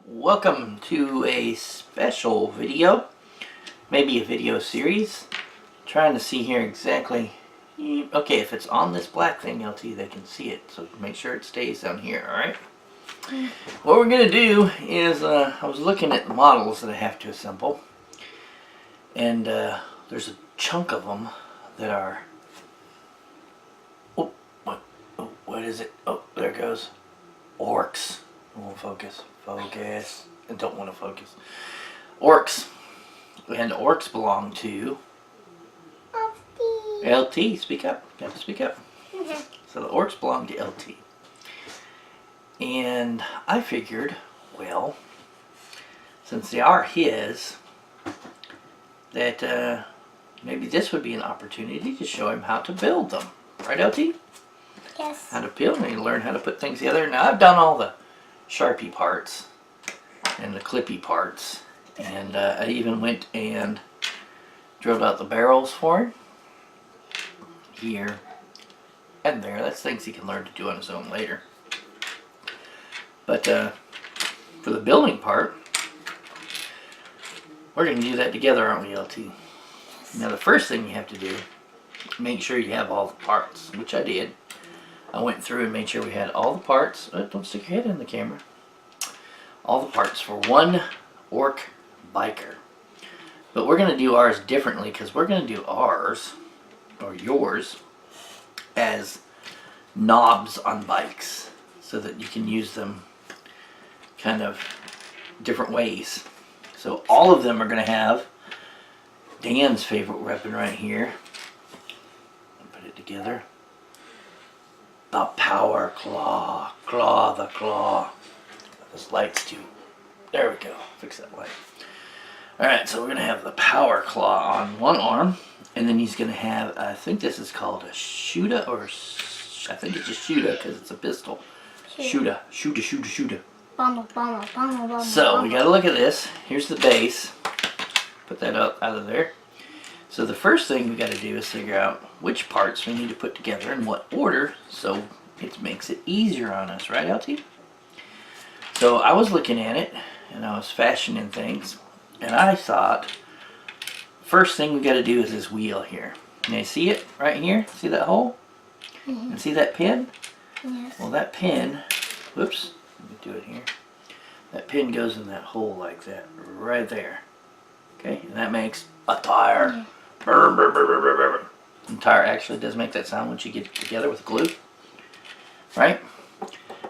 welcome to a special video, maybe a video series. Trying to see here exactly, okay, if it's on this black thing, LT, they can see it, so make sure it stays down here, alright? What we're going to do is, I was looking at the models that I have to assemble, and there's a chunk of them that are, what is it? Oh, there it goes. Orcs. Won't focus. Focus. I don't want to focus. Orcs. And orcs belong to LT. Speak up. You have to speak up. So the orcs belong to LT. And I figured, well, since they are his, that maybe this would be an opportunity to show him how to build them. Right, LT? Yes. How to build and learn how to put things together. Now I've done all the Sharpie parts and the clippy parts, and I even went and drilled out the barrels for him here and there. That's things he can learn to do on his own later. But for the building part, we're going to do that together, aren't we, LT? Now the first thing you have to do, make sure you have all the parts, which I did. I went through and made sure we had all the parts. Don't stick your head in the camera. All the parts for one orc biker. But we're going to do ours differently, because we're going to do ours, or yours, as knobs on bikes, so that you can use them kind of different ways. So all of them are going to have Dan's favorite weapon right here. Put it together. The power claw. Claw the claw. Those lights too. There we go. Fix that light. Alright, so we're going to have the power claw on one arm. And then he's going to have, I think this is called a shooter, or I think it's just shooter because it's a pistol. Shooter. So we got to look at this. Here's the base. Put that out of there. So the first thing we got to do is figure out which parts we need to put together in what order, so it makes it easier on us, right, LT? So I was looking at it, and I was fashioning things, and I thought, first thing we got to do is this wheel here. Can you see it right here? See that hole? Mm-hmm. And see that pin? Yes. Well, that pin, whoops, let me do it here. That pin goes in that hole like that, right there. Okay, and that makes a tire. Mm-hmm. Brr, brr, brr, brr, brr, brr. And tire actually does make that sound once you get it together with glue. Right?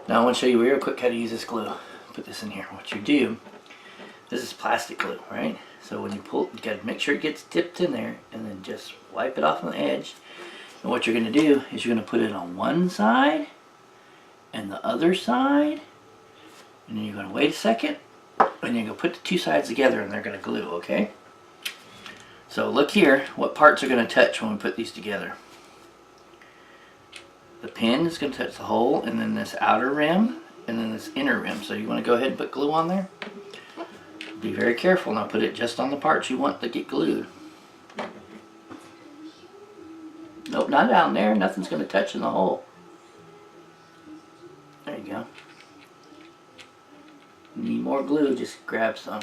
Now I want to show you real quick how to use this glue. Put this in here. What you do, this is plastic glue, right? So when you pull, you got to make sure it gets dipped in there, and then just wipe it off on the edge. And what you're going to do is you're going to put it on one side and the other side, and then you're going to wait a second, and you're going to put the two sides together, and they're going to glue, okay? So look here, what parts are going to touch when we put these together. The pin is going to touch the hole, and then this outer rim, and then this inner rim. So you want to go ahead and put glue on there? Be very careful. Now put it just on the parts you want to get glued. Nope, not down there. Nothing's going to touch in the hole. There you go. Need more glue, just grab some.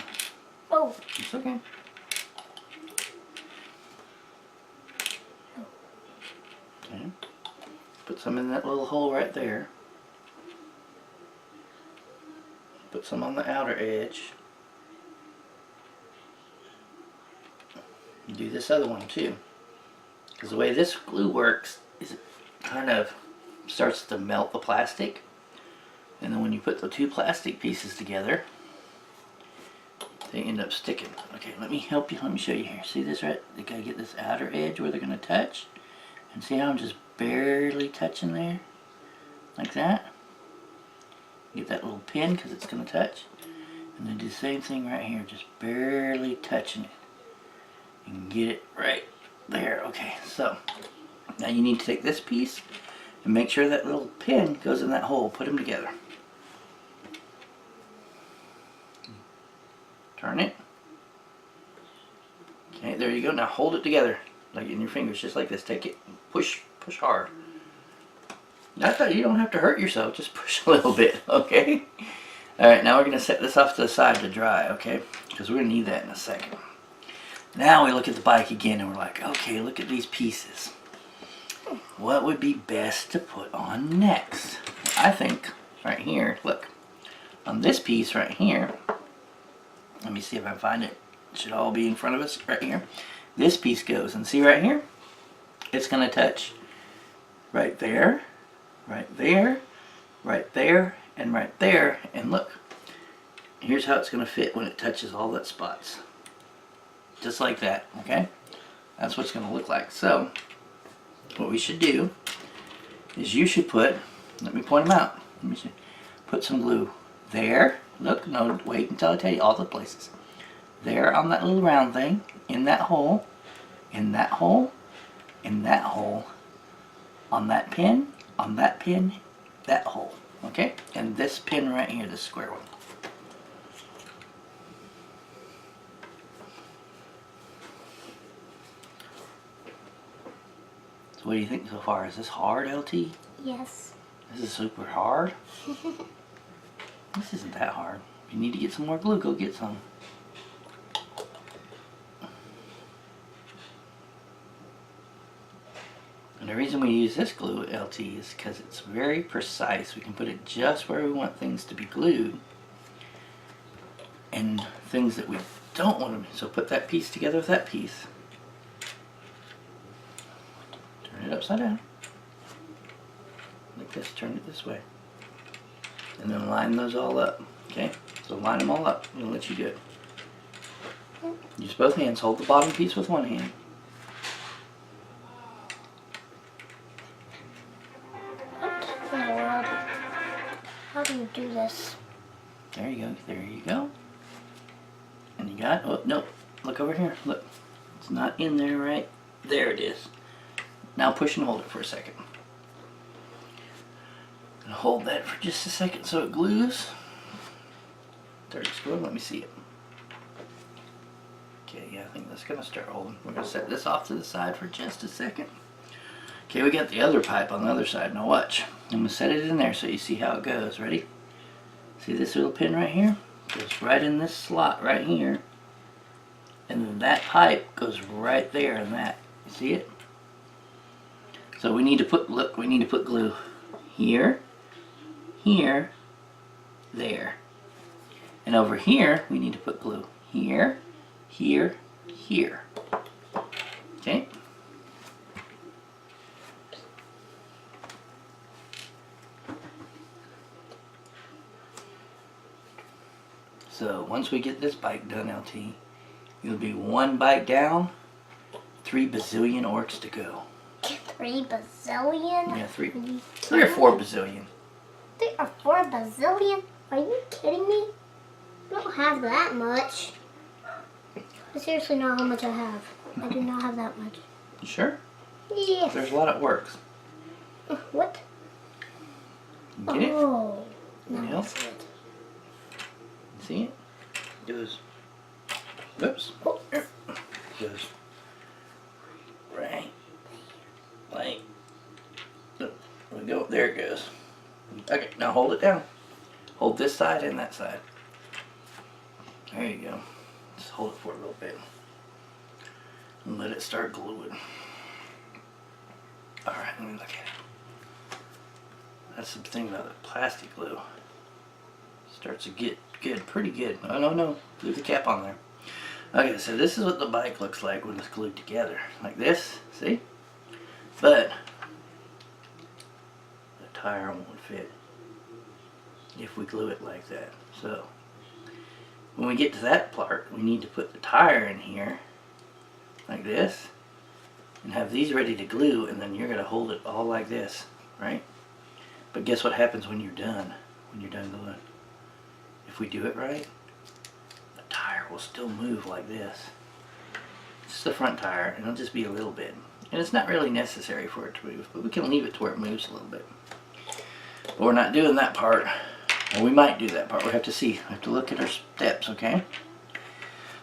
Oh. It's okay. Okay. Put some in that little hole right there. Put some on the outer edge. Do this other one too. Because the way this glue works is it kind of starts to melt the plastic. And then when you put the two plastic pieces together, they end up sticking. Okay, let me help you. Let me show you here. See this right? They gotta get this outer edge where they're gonna touch. And see how I'm just barely touching there? Like that. Get that little pin because it's gonna touch. And then do the same thing right here. Just barely touching it. And get it right there. Okay, so now you need to take this piece and make sure that little pin goes in that hole. Put them together. Turn it. Okay, there you go. Now hold it together, like in your fingers, just like this. Take it, push hard. Not that you don't have to hurt yourself, just push a little bit, okay? Alright, now we're going to set this off to the side to dry, okay? Because we're going to need that in a second. Now we look at the bike again and we're like, okay, look at these pieces. What would be best to put on next? I think right here, look, on this piece right here, let me see if I can find it. It should all be in front of us right here. This piece goes, and see right here? It's going to touch right there, right there, right there, and right there. And look, here's how it's going to fit when it touches all that spots. Just like that, okay? That's what it's going to look like. So, what we should do is you should put, let me point them out. Let me see, put some glue there. Look, no, wait until I tell you all the places. There on that little round thing, in that hole, in that hole, in that hole, on that pin, that hole, okay? And this pin right here, this square one. So what do you think so far? Is this hard, LT? Yes. This is super hard? This isn't that hard. If you need to get some more glue, go get some. And the reason we use this glue at LT is because it's very precise. We can put it just where we want things to be glued. And things that we don't want to. So put that piece together with that piece. Turn it upside down. Like this, turn it this way. And then line those all up. Okay? So line them all up. I'm going to let you do it. Use both hands. Hold the bottom piece with one hand. What in the world? How do you do this? There you go. There you go. And you got, oh, no. Look over here. Look. It's not in there, right? There it is. Now push and hold it for a second. And hold that for just a second so it glues. Start screwing. Let me see it. Okay, yeah, I think that's going to start holding. We're going to set this off to the side for just a second. Okay, we got the other pipe on the other side. Now watch. I'm going to set it in there so you see how it goes. Ready? See this little pin right here? Goes right in this slot right here. And then that pipe goes right there in that. You see it? So we need to put, look, we need to put glue here, here, there. And over here, we need to put glue here, here, here. Okay? So once we get this bike done, LT, it'll be one bike down, 3 bazillion orcs to go. 3 bazillion? Yeah, 3 or 4 bazillion. 3 or 4 bazillion? Are you kidding me? I don't have that much. I seriously know how much I have. I do not have that much. You sure? Yes. There's a lot of orcs. What? You get it? Oh. No, Yeah. that's it. See it? Goes. Whoops. Oh. Goes. Right. Like. There we go. There it goes. Okay, now hold it down. Hold this side and that side. There you go. Just hold it for a little bit. And let it start gluing. Alright, let me look at it. That's the thing about the plastic glue. Starts to get good, pretty good. Oh, no. Glue the cap on there. Okay, so this is what the bike looks like when it's glued together. Like this, see? But the tire won't fit if we glue it like that. So when we get to that part, we need to put the tire in here like this and have these ready to glue, and then you're going to hold it all like this, right? But guess what happens when you're done? When you're done gluing? If we do it right, the tire will still move like this. It's the front tire, and it'll just be a little bit. And it's not really necessary for it to move, but we can leave it to where it moves a little bit. But we're not doing that part. Well, we might do that part. We have to see. We have to look at our steps, okay?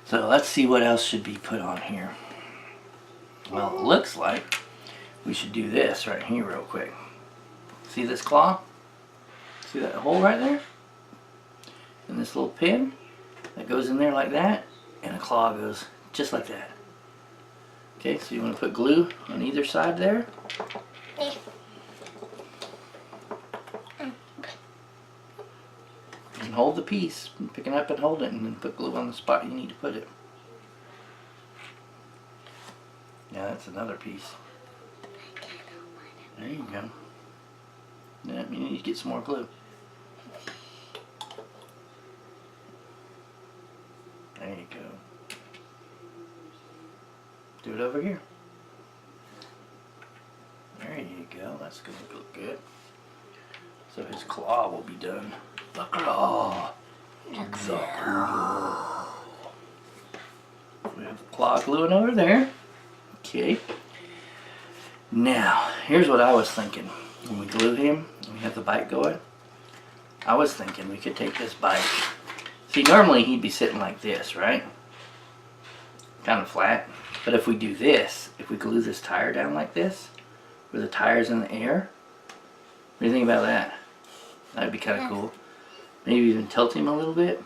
So let's see what else should be put on here. Well, it looks like we should do this right here real quick. See this claw? See that hole right there? and this little pin that goes in there like that, and a claw goes just like that. Okay, so you want to put glue on either side there. And hold the piece, pick it up and hold it, and then put glue on the spot you need to put it. Yeah, that's another piece. There you go. Yeah, you need to get some more glue. There you go. Do it over here. There you go. That's going to look good. So his claw will be done. The claw. The claw. We have the claw gluing over there. Okay. Now, here's what I was thinking. When we glue him, and we have the bike going, I was thinking we could take this bike. See, normally he'd be sitting like this, right? Kind of flat. But if we do this, if we glue this tire down like this, where the tire's in the air, what do you think about that? That'd be kind of cool. Maybe even tilt him a little bit.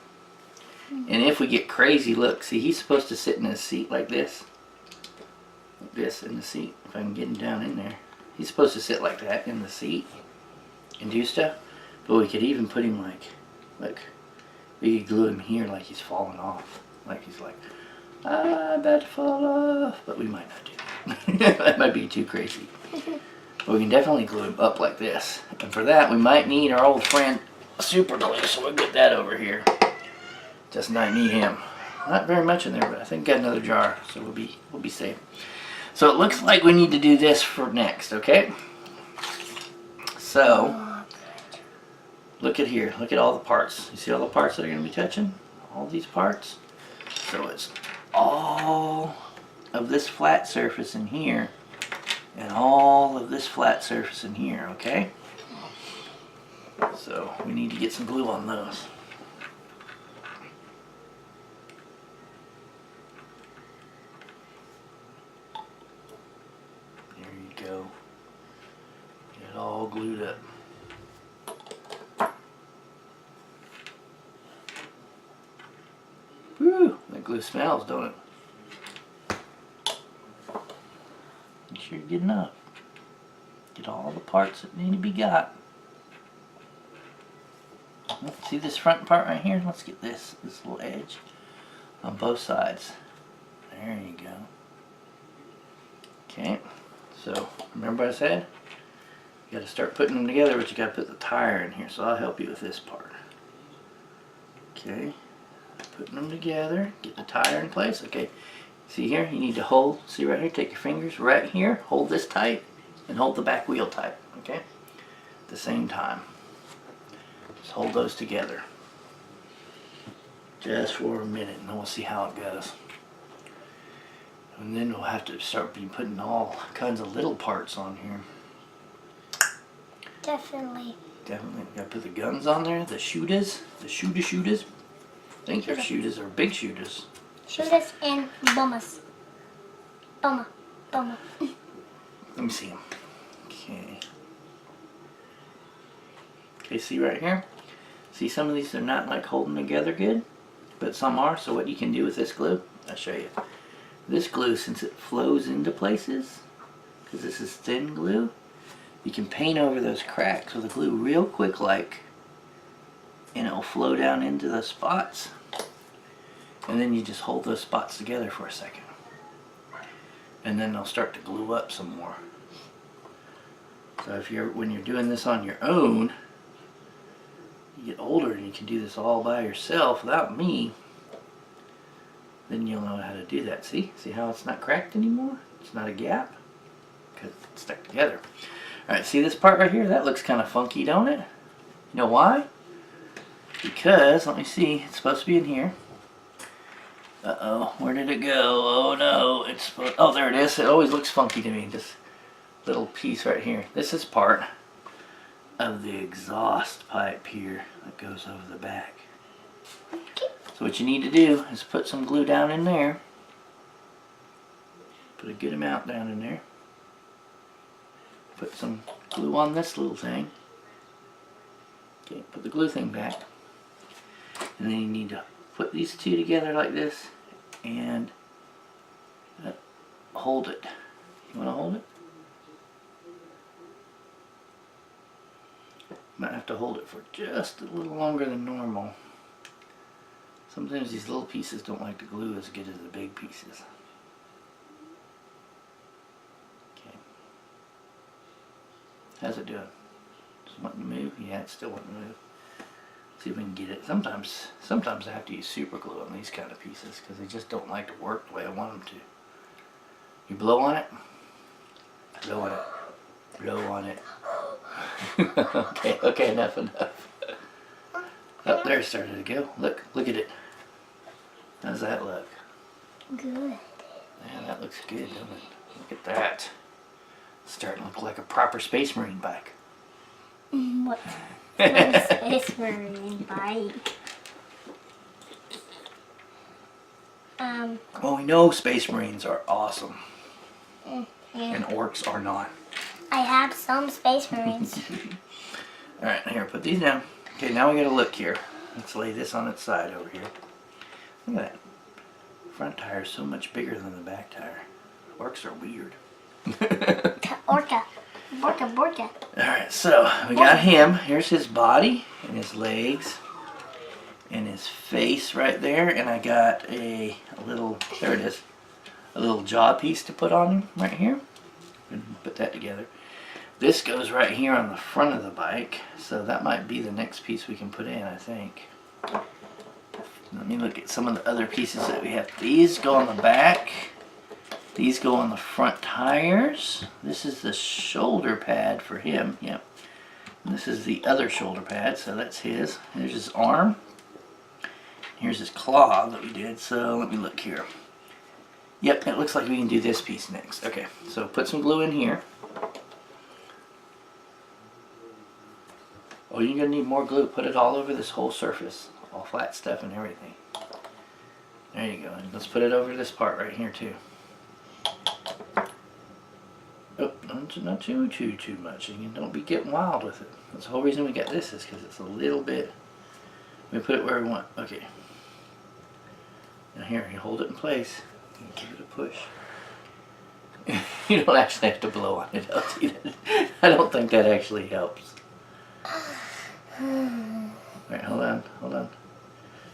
And if we get crazy, look, see, he's supposed to sit in his seat like this. Like this in the seat. If I can get him down in there. He's supposed to sit like that in the seat and do stuff. But we could even put him like, look, we could glue him here like he's falling off. Like he's like, I'm about to fall off. But we might not do that. That might be too crazy. But we can definitely glue him up like this. And for that, we might need our old friend super glue. So we'll get that over here. Just not need him. Not very much in there, but I think got another jar. So we'll be safe. So it looks like we need to do this for next, okay? So, look at here. Look at all the parts. You see all the parts that are going to be touching? All these parts. So it's all of this flat surface in here and all of this flat surface in here, okay? So we need to get some glue on those. Go. Get it all glued up. Whew, that glue smells, don't it? Make sure you get enough. Get all the parts that need to be got. See this front part right here? Let's get this little edge on both sides. There you go. Okay. So, remember what I said? You got to start putting them together, but you got to put the tire in here. So I'll help you with this part. Okay, putting them together, get the tire in place. Okay, see here, you need to hold, see right here, take your fingers right here, hold this tight, and hold the back wheel tight, okay? At the same time. Just hold those together. Just for a minute, and then we'll see how it goes. And then we'll have to start putting all kinds of little parts on here. Definitely. Definitely. We gotta put the guns on there, the shooters. I think they're shooters or big shooters. Shooters and bombers. Bomber. Let me see them. Okay. Okay, see right here? See some of these are not like holding together good, but some are. So what you can do with this glue, I'll show you. This glue, since it flows into places, because this is thin glue, you can paint over those cracks with the glue real quick like, and it'll flow down into the spots. And then you just hold those spots together for a second. And then they'll start to glue up some more. So when you're doing this on your own, you get older and you can do this all by yourself without me, then you'll know how to do that. See how it's not cracked anymore? It's not a gap because it's stuck together. Alright, see this part right here? That looks kind of funky, don't it? You know why? Because, let me see, it's supposed to be in here. Uh-oh, where did it go? Oh no, it's supposed, oh there it is. It always looks funky to me, this little piece right here. This is part of the exhaust pipe here that goes over the back. So what you need to do is put some glue down in there. Put a good amount down in there. Put some glue on this little thing. Okay, put the glue thing back. And then you need to put these two together like this and hold it. You want to hold it? Might have to hold it for just a little longer than normal. Sometimes these little pieces don't like to glue as good as the big pieces. Okay. How's it doing? Just wanting to move? Yeah, it's still wanting to move. See if we can get it. Sometimes I have to use super glue on these kind of pieces because they just don't like to work the way I want them to. You blow on it. Blow on it. Blow on it. Okay, enough. Oh, there it started to go. Look at it. How's that look? Good. Man, that looks good, doesn't it? Look at that. It's starting to look like a proper Space Marine bike. What? Space Marine bike. Well, we know Space Marines are awesome, Yeah. and orcs are not. I have some Space Marines. Alright, here, put these down. Okay, now we gotta look here. Let's lay this on its side over here. Look at that. Front tire is so much bigger than the back tire. Orcs are weird. Orca. Borka. Alright, so we got him. Here's his body and his legs and his face right there. And I got a little, there it is, a little jaw piece to put on him right here. And put that together. This goes right here on the front of the bike. So that might be the next piece we can put in, I think. Let me look at some of the other pieces that we have. These go on the back. These go on the front tires. This is the shoulder pad for him. Yep. And this is the other shoulder pad, so that's his. Here's his arm. Here's his claw that we did. So let me look here. Yep, it looks like we can do this piece next. Okay, so put some glue in here. Oh, you're gonna need more glue. Put it all over this whole surface. All flat stuff and everything. There you go. And let's put it over this part right here too. Oh, not too much. And don't be getting wild with it. That's the whole reason we got this is because it's a little bit. We put it where we want. Okay. Now here, you hold it in place. And give it a push. You don't actually have to blow on it. I don't think that actually helps. Alright, hold on.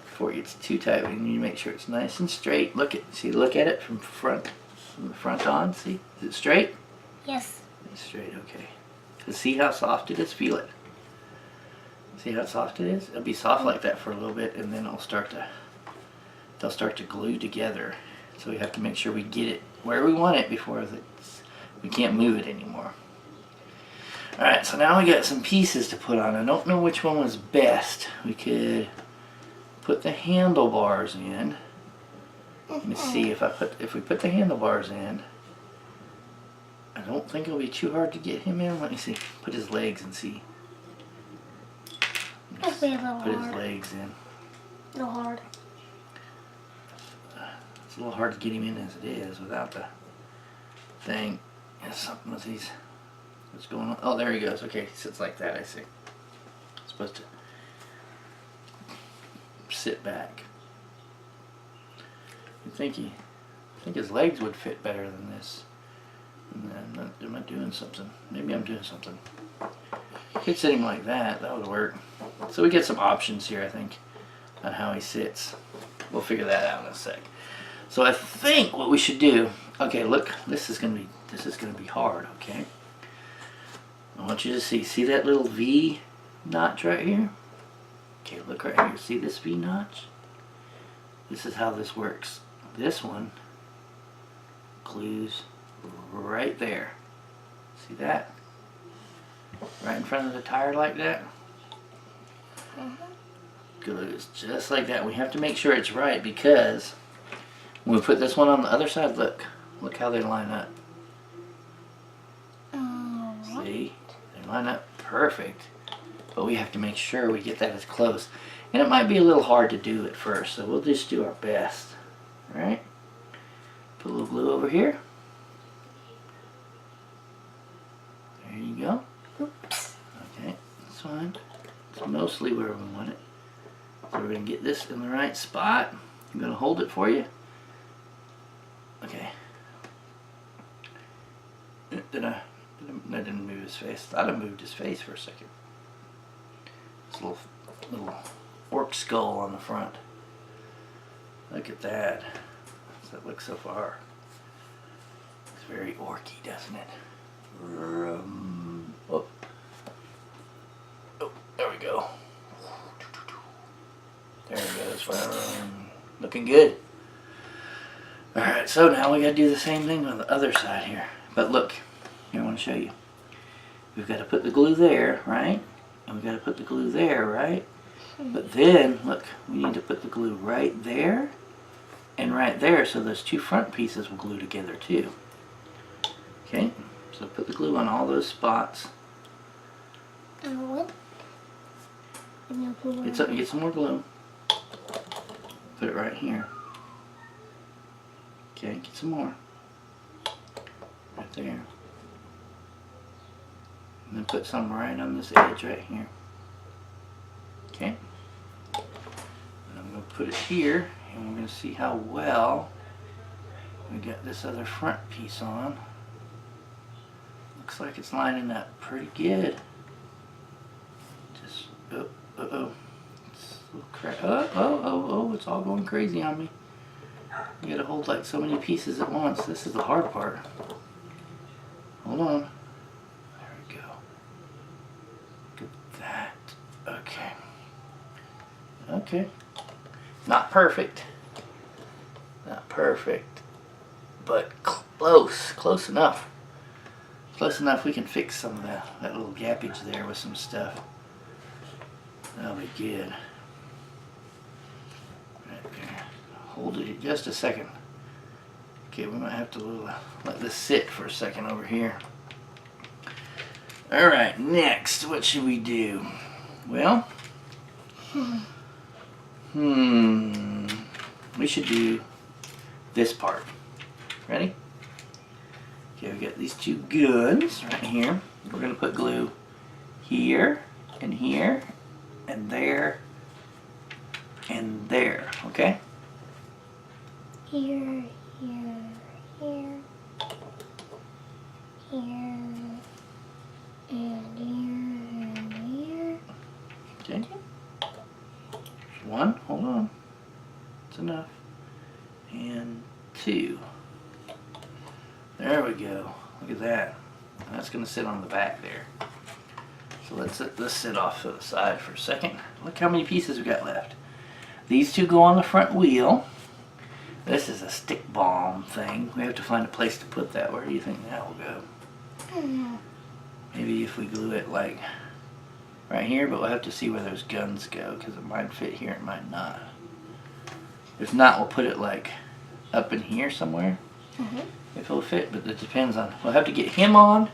Before it gets too tight, we need to make sure it's nice and straight. Look at it from the front on. See, is it straight? Yes. It's straight, okay. See how soft it is? Feel it. See how soft it is? It'll be soft like that for a little bit, and then they'll start to glue together. So we have to make sure we get it where we want it before we can't move it anymore. Alright, so now we got some pieces to put on. I don't know which one was best. We could put the handlebars in. Let me see if we put the handlebars in. I don't think it'll be too hard to get him in. Let me see. Put his legs and see. It'll be a little Put hard. his legs in. A little hard. It's a little hard to get him in as it is without the thing. There's something with these. What's going on? Oh, there he goes. Okay, he sits like that, I see. It's supposed to sit back. I think his legs would fit better than this. And am I doing something? Maybe I'm doing something. Could sit him like that. That would work. So we get some options here, I think, on how he sits. We'll figure that out in a sec. So I think what we should do. Okay, look. This is gonna be hard. Okay. I want you to see that little V notch right here? Okay, look right here. See this V notch? This is how this works. This one glues right there. See that? Right in front of the tire like that? Glues just like that. We have to make sure it's right because when we put this one on the other side, look how they line up. See? They line up perfect. But we have to make sure we get that as close. And it might be a little hard to do at first, so we'll just do our best. Alright? Put a little glue over here. There you go. Oops. Okay, that's fine. It's mostly where we want it. So we're going to get this in the right spot. I'm going to hold it for you. Okay. I didn't move his face. Thought I moved his face for a second. This little orc skull on the front. Look at that. How's that look so far? It's very orky, doesn't it? Oh. Oh, there we go. There it goes. Looking good. Alright, so now we gotta do the same thing on the other side here. But look, here I want to show you. We've got to put the glue there, right? And we've got to put the glue there, right? But then, look, we need to put the glue right there and right there so those two front pieces will glue together too. Okay, so put the glue on all those spots. What? Get some more glue. Put it right here. Okay, get some more. Right there. And then put some right on this edge right here. Okay. And I'm going to put it here, and we're going to see how well we got this other front piece on. Looks like it's lining up pretty good. Just, uh-oh. It's a little crack. Oh, it's all going crazy on me. You gotta hold like so many pieces at once. This is the hard part. Hold on. There we go. Look at that. Okay. Okay. Not perfect. Not perfect. But close. Close enough. Close enough we can fix some of that little gappage there with some stuff. That'll be good. Right there. Hold it just a second. Okay, we might have to let this sit for a second over here. Alright, next, what should we do? Well, we should do this part. Ready? Okay, we got these two guns right here. We're going to put glue here, and there, and there, okay? Here, here, here, and here. Okay. One, hold on. That's enough. And two. There we go. Look at that. That's going to sit on the back there. So let's let this sit off to the side for a second. Look how many pieces we got left. These two go on the front wheel. This is a stick bomb thing. We have to find a place to put that. Where do you think that will go? Maybe if we glue it like right here, but we'll have to see where those guns go because it might fit here, it might not. If not, we'll put it like up in here somewhere. If it'll fit, but it depends on. We'll have to get him on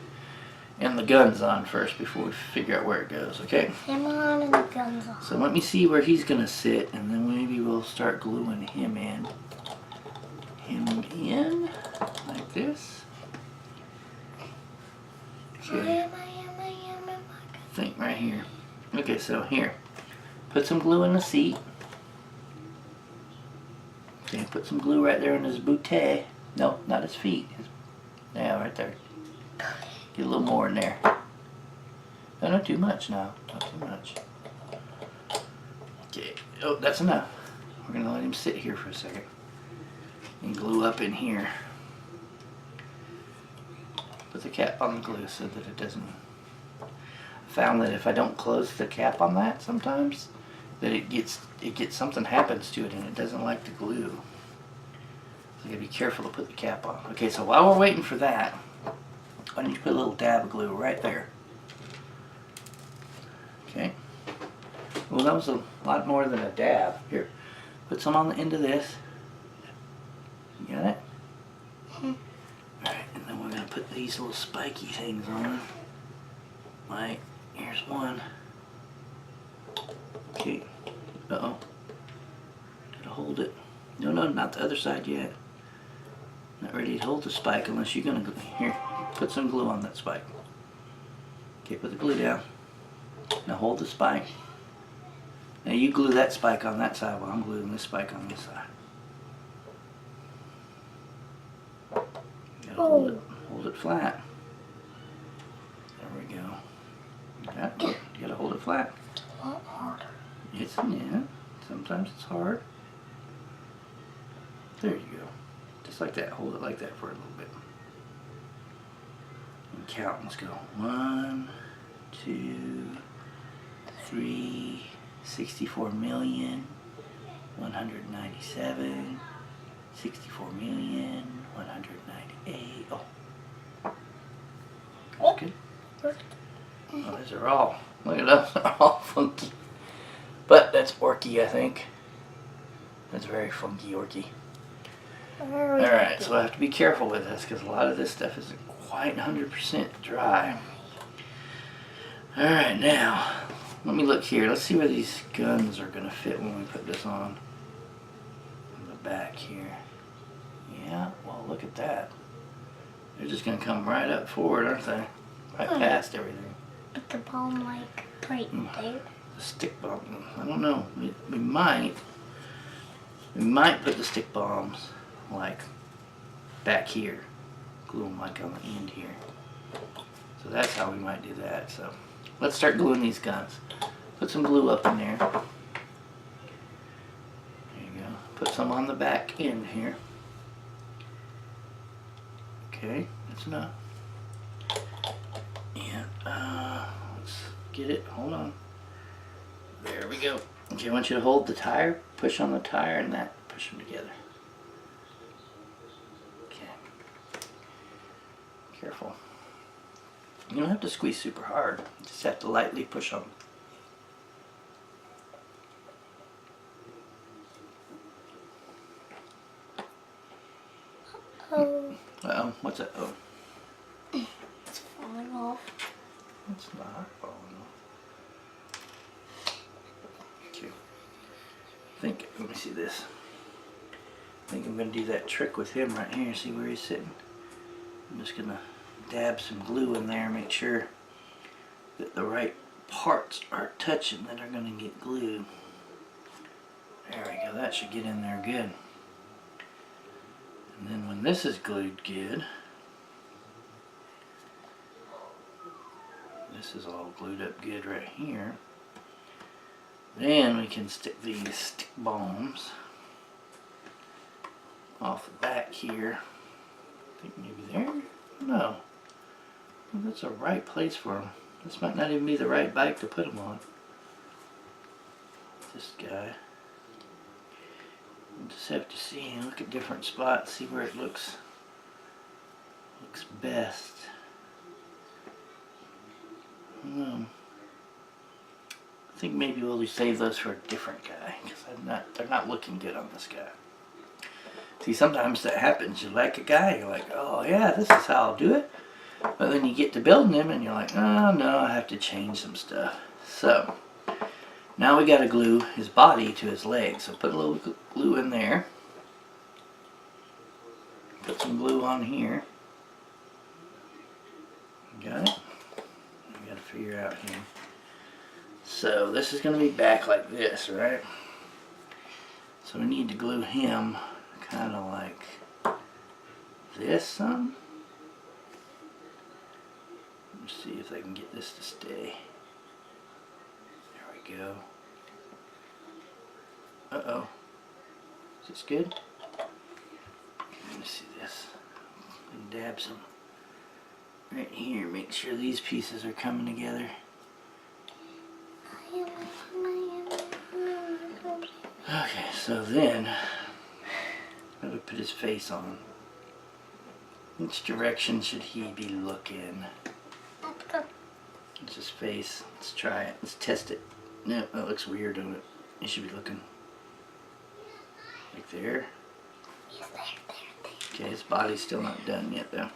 and the guns on first before we figure out where it goes, okay? Him on and the guns on. So let me see where he's gonna sit, and then maybe we'll start gluing him in. Like this. Okay. I think right here. Okay, so here. Put some glue in the seat. Okay, put some glue right there in his bootay. No, not his feet. Yeah, right there. Get a little more in there. No, not too much now. Not too much. Okay. Oh, that's enough. We're going to let him sit here for a second. And glue up in here. Put the cap on the glue so that it doesn't... I found that if I don't close the cap on that sometimes, that it gets something happens to it and it doesn't like the glue. So you gotta be careful to put the cap on. Okay, so while we're waiting for that, I need to put a little dab of glue right there. Okay. Well, that was a lot more than a dab. Here, put some on the end of this. You got it? Alright, and then we're gonna put these little spiky things on. Right, here's one. Okay. Uh-oh. Gotta hold it. No, not the other side yet. Not ready to hold the spike unless you're gonna go. Here, put some glue on that spike. Okay, put the glue down. Now hold the spike. Now you glue that spike on that side while I'm gluing this spike on this side. You gotta hold it flat. There we go. You gotta hold it flat. A lot harder. It's, yeah, sometimes it's hard. There you go. Just like that. Hold it like that for a little bit. And count. Let's go. 1, 2, 3, 64,197, 64,198. Oh. That's good. Oh, those are all. Look at those. They're all funky. But that's Orky, I think. That's very funky Orky. Alright, so I have to be careful with this because a lot of this stuff isn't quite 100% dry. Alright, now, let me look here. Let's see where these guns are going to fit when we put this on the back here. Yeah, well, look at that. They're just going to come right up forward, aren't they? Right past everything. Put the bomb like right there. The stick bomb. I don't know. We might put the stick bombs like back here. Glue them like on the end here. So that's how we might do that. So let's start gluing these guns. Put some glue up in there. There you go. Put some on the back end here. Okay, that's enough. And let's get it. Hold on. There we go. Okay, I want you to hold the tire, push on the tire, and that. Push them together. Okay. Careful. You don't have to squeeze super hard. You just have to lightly push them. Oh, Uh-oh. What's that? Oh. it's falling off. It's not falling off. Okay. Let me see this. I think I'm going to do that trick with him right here. See where he's sitting? I'm just going to dab some glue in there, make sure that the right parts are touching that are going to get glued. There we go. That should get in there good. And then when this is glued good, this is all glued up good right here. Then we can stick these stick bombs off the back here. I think maybe there? No. Well, that's a right place for them. This might not even be the right bike to put them on. This guy. We'll just have to see. Look at different spots. See where it looks best. I think maybe we'll save those for a different guy because they're not looking good on this guy. See, sometimes that happens. You like a guy, you're like, oh yeah, this is how I'll do it. But then you get to building him and you're like, oh no, I have to change some stuff. So, now we got to glue his body to his legs. So put a little glue in there. Put some glue on here. Got it? We got to figure out here. So this is going to be back like this, right? So we need to glue him kind of like this some. Let's see if I can get this to stay. There we go. Uh-oh. Is this good? Let me see this. And dab some right here. Make sure these pieces are coming together. Okay, so then I'm going to put his face on. Which direction should he be looking? It's his face. Let's try it. Let's test it. No, that looks weird, doesn't it? He should be looking like there. Okay, his body's still not done yet, though.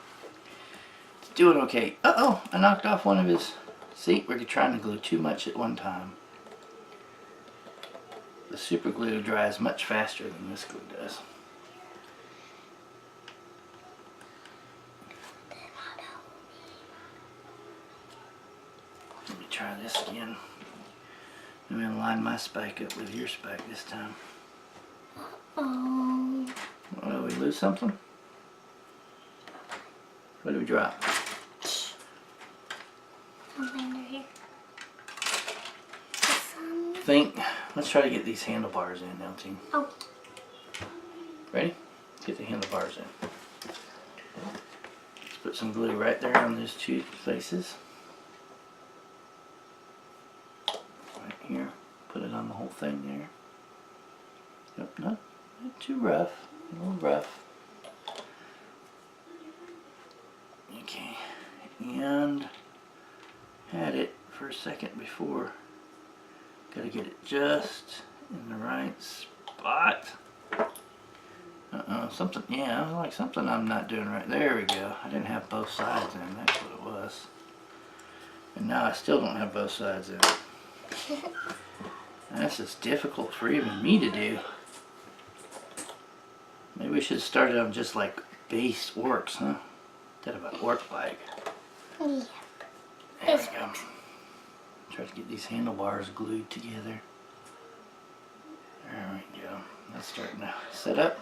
It's doing okay. Uh-oh, I knocked off one of his... See, we're trying to glue too much at one time. The super glue dries much faster than this glue does. Let me try this again. I'm gonna line my spike up with your spike this time. Oh. Oh, did we lose something? What did we drop? Something under here. Let's try to get these handlebars in now, team. Oh. Ready? Let's get the handlebars in. Let's put some glue right there on those two places. Right here. Put it on the whole thing there. Yep, not too rough. A little rough. Okay. And had it for a second before. Gotta get it just in the right spot. Something, yeah, like something I'm not doing right. There we go. I didn't have both sides in, that's what it was. And now I still don't have both sides in. That's just difficult for even me to do. Maybe we should start it on just like base works, huh? Instead of a work bike. Yeah. There we go. Try to get these handlebars glued together. There we go. That's starting to set up.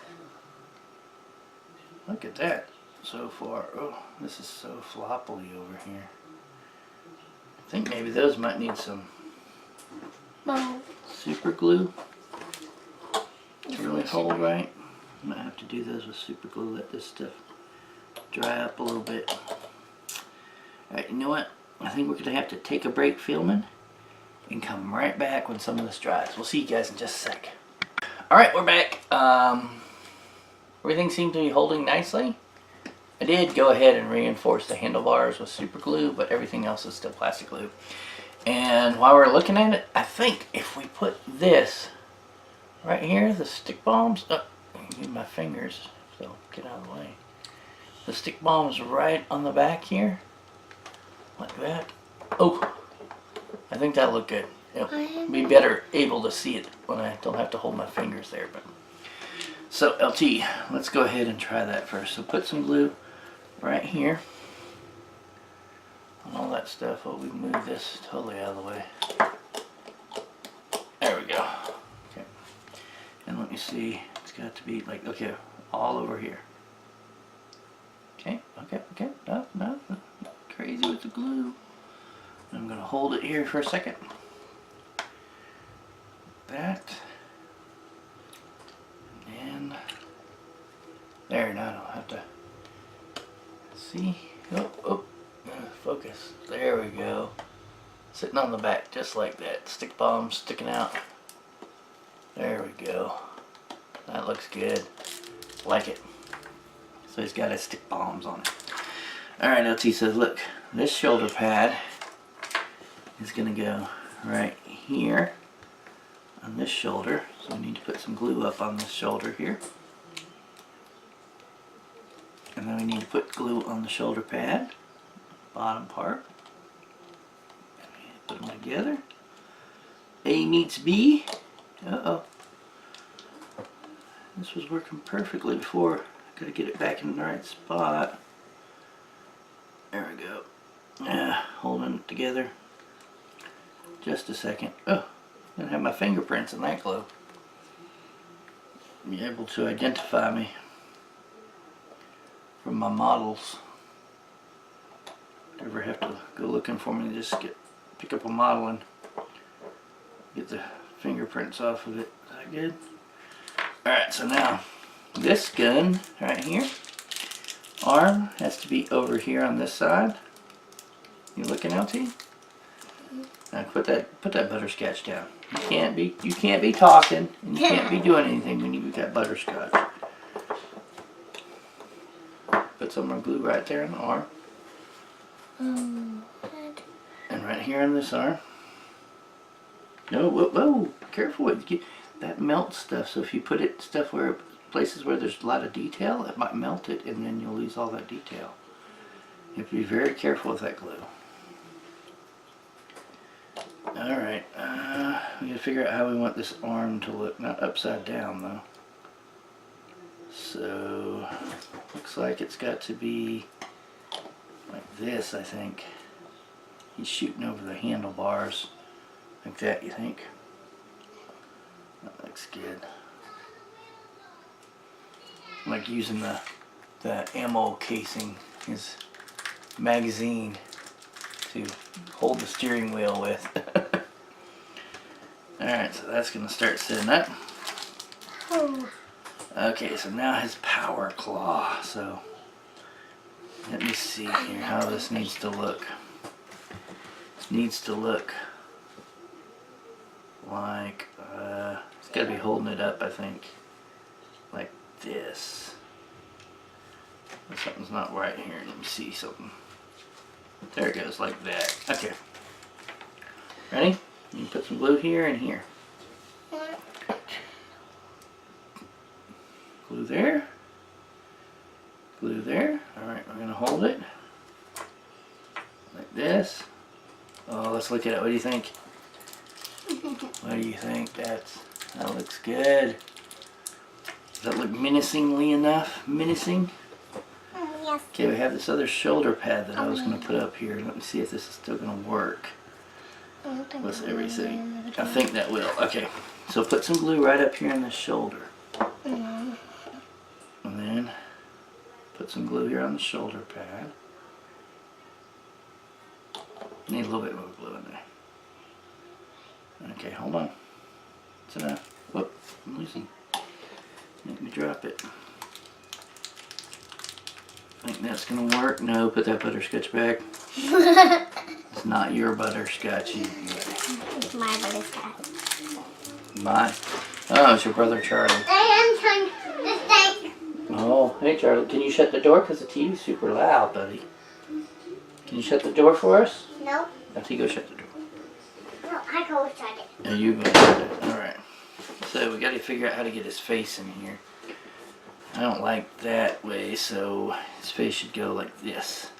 Look at that so far. Oh, this is so floppily over here. I think maybe those might need some super glue to really hold right. I might have to do those with super glue. Let this stuff dry up a little bit. Alright, you know what? I think we're going to have to take a break filming and come right back when some of this dries. We'll see you guys in just a sec. Alright, we're back. Everything seemed to be holding nicely. I did go ahead and reinforce the handlebars with super glue, but everything else is still plastic glue. And while we're looking at it, I think if we put this right here, the stick bombs, I need my fingers, so get out of the way. The stick bombs right on the back here, like that. Oh, I think that'll look good. It'll be better able to see it when I don't have to hold my fingers there. But so LT, let's go ahead and try that first. So put some glue right here on all that stuff. Oh, we move this totally out of the way. There we go. Okay. And let me see. It's got to be like, okay, all over here. Okay, okay. No, not crazy with the glue. I'm going to hold it here for a second. That. And there, now I don't have to see. Oh, focus. There we go. Sitting on the back just like that. Stick bombs sticking out. There we go. That looks good. Like it. So he's got his stick bombs on it. Alright, LT says, look, this shoulder pad is going to go right here on this shoulder. So we need to put some glue up on this shoulder here. And then we need to put glue on the shoulder pad, bottom part. Put them together. A meets B. Uh-oh. This was working perfectly before. Gotta get it back in the right spot. There we go. Holding it together. Just a second. Oh, I didn't have my fingerprints in that glue. Be able to identify me from my models. Ever have to go looking for me, just pick up a model and get the fingerprints off of it. Is that good? Alright, so now this gun right here, arm has to be over here on this side. You looking, LT? Now put that butterscotch down. You can't be talking and you can't be doing anything when you get that butterscotch. Put some more glue right there on the arm. And right here on this arm. No, whoa, careful with that melts stuff. So if you put it places where there's a lot of detail, it might melt it and then you'll lose all that detail. You have to be very careful with that glue. Alright, we gotta figure out how we want this arm to look, not upside down though. So, looks like it's got to be like this, I think. He's shooting over the handlebars, like that, you think? That looks good. I like using the ammo casing, his magazine, to hold the steering wheel with. Alright, so that's going to start sitting up. Oh. Okay, so now his power claw. So let me see here how this needs to look. It needs to look like, it's got to be holding it up, I think. Like this. Something's not right here. Let me see something. There it goes, like that. Okay. Ready? You can put some glue here and here. Glue there. Glue there. Alright, we're going to hold it. Like this. Oh, let's look at it. What do you think? What do you think? That looks good. Does that look menacingly enough? Menacing? Yes. Okay, we have this other shoulder pad that I was going to put up here. Let me see if this is still going to work. What's everything? I think that will. Okay, so put some glue right up here on the shoulder. And then put some glue here on the shoulder pad. Need a little bit more glue in there. Okay, hold on. It's enough. Whoop, I'm losing. Make me drop it. Think that's gonna work? No, put that butterscotch back. It's not your butterscotch. It's my butterscotch. My. Oh, it's your brother Charlie. I am trying to think. Oh, hey Charlie, can you shut the door? Because the TV's super loud, buddy. Can you shut the door for us? No. Now you go shut the door. No, I go shut it. Now you go shut it. Alright. So we gotta figure out how to get his face in here. I don't like that way, so his face should go like this.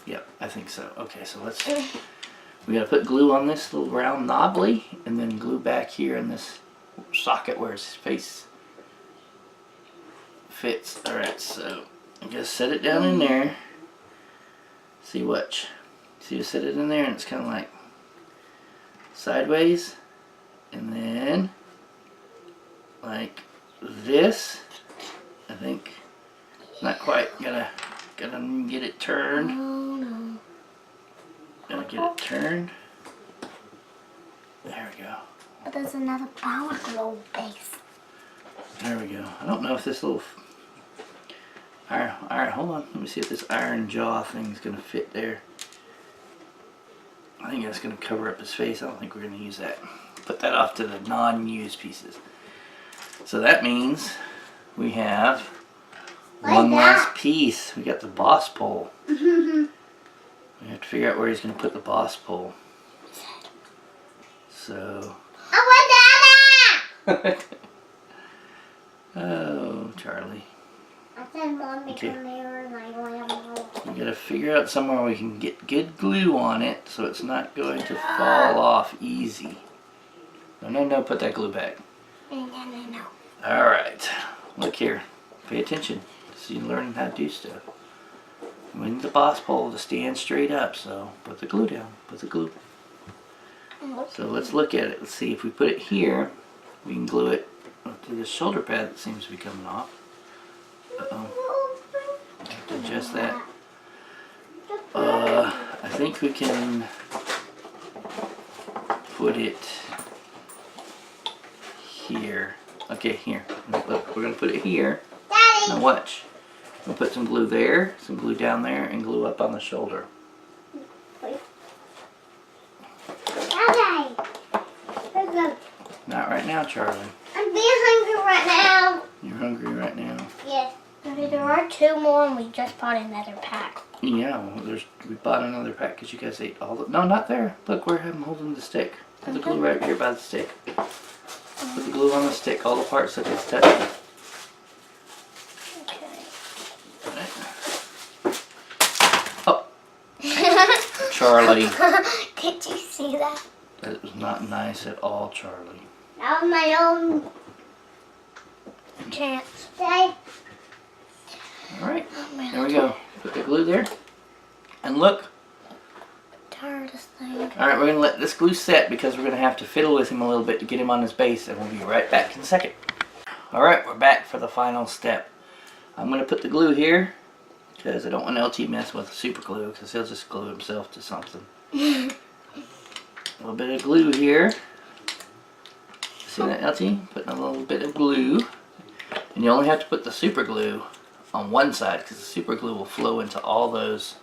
Yep, I think so. Okay, so let's... We gotta put glue on this little round knobbly, and then glue back here in this socket where his face fits. Alright, so I gotta set it down in there. See what? See, you set it in there and it's kind of like sideways, and then like this. I think not quite. Gotta get it turned. Oh no. Gotta get it turned. There we go. But there's another power globe base. There we go. I don't know if this little iron, hold on. Let me see if this iron jaw thing's gonna fit there. I think that's gonna cover up his face. I don't think we're gonna use that. Put that off to the non-used pieces. So that means we have one last piece. We got the boss pole. We have to figure out where he's gonna put the boss pole. So. Oh, Charlie. Okay. We gotta figure out somewhere we can get good glue on it so it's not going to fall off easy. No, put that glue back. No. Alright, look here. Pay attention. So you're learning how to do stuff. We need the boss pole to stand straight up, so put the glue down. Put the glue. So let's look at it. Let's see if we put it here, we can glue it to the shoulder pad that seems to be coming off. Uh-oh. I have to adjust that. I think we can put it here. Okay, here. Look, we're going to put it here. Daddy. Now watch. We'll put some glue there, some glue down there, and glue up on the shoulder. Daddy. Not right now, Charlie. I'm being hungry right now. You're hungry right now? Yes. Daddy, there are two more and we just bought another pack. Yeah, well, we bought another pack because you guys ate all the... No, not there. Look where I'm holding the stick. Put the glue right here by the stick. Put the glue on the stick, all the parts that it's touching. Okay. Oh! Charlie. Did you see that? That was not nice at all, Charlie. That was my own chance. Daddy. Alright, there we go. Put the glue there. And look. Turn. hardest thing. Alright, we're going to let this glue set because we're going to have to fiddle with him a little bit to get him on his base, and we'll be right back in a second. Alright, we're back for the final step. I'm going to put the glue here because I don't want LT to mess with super glue because he'll just glue himself to something. A little bit of glue here. See that, LT? Putting a little bit of glue. And you only have to put the super glue on one side because the super glue will flow into all those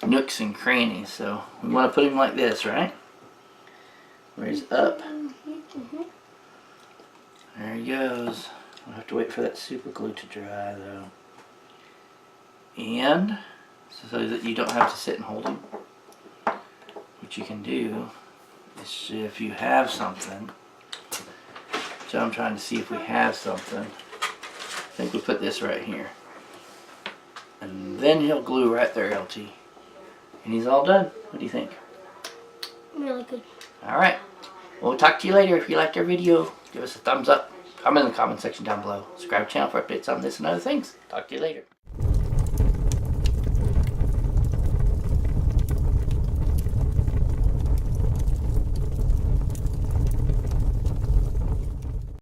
nooks and crannies. So we want to put him like this, right? Where he's up. There he goes. We'll have to wait for that super glue to dry though. And so that you don't have to sit and hold him, what you can do is see if you have something. So I'm trying to see if we have something. I think we put this right here. And then he'll glue right there, LT. And he's all done. What do you think? Really good. Alright. We'll talk to you later. If you liked our video, give us a thumbs up. Comment in the comment section down below. Subscribe to the channel for updates on this and other things. Talk to you later.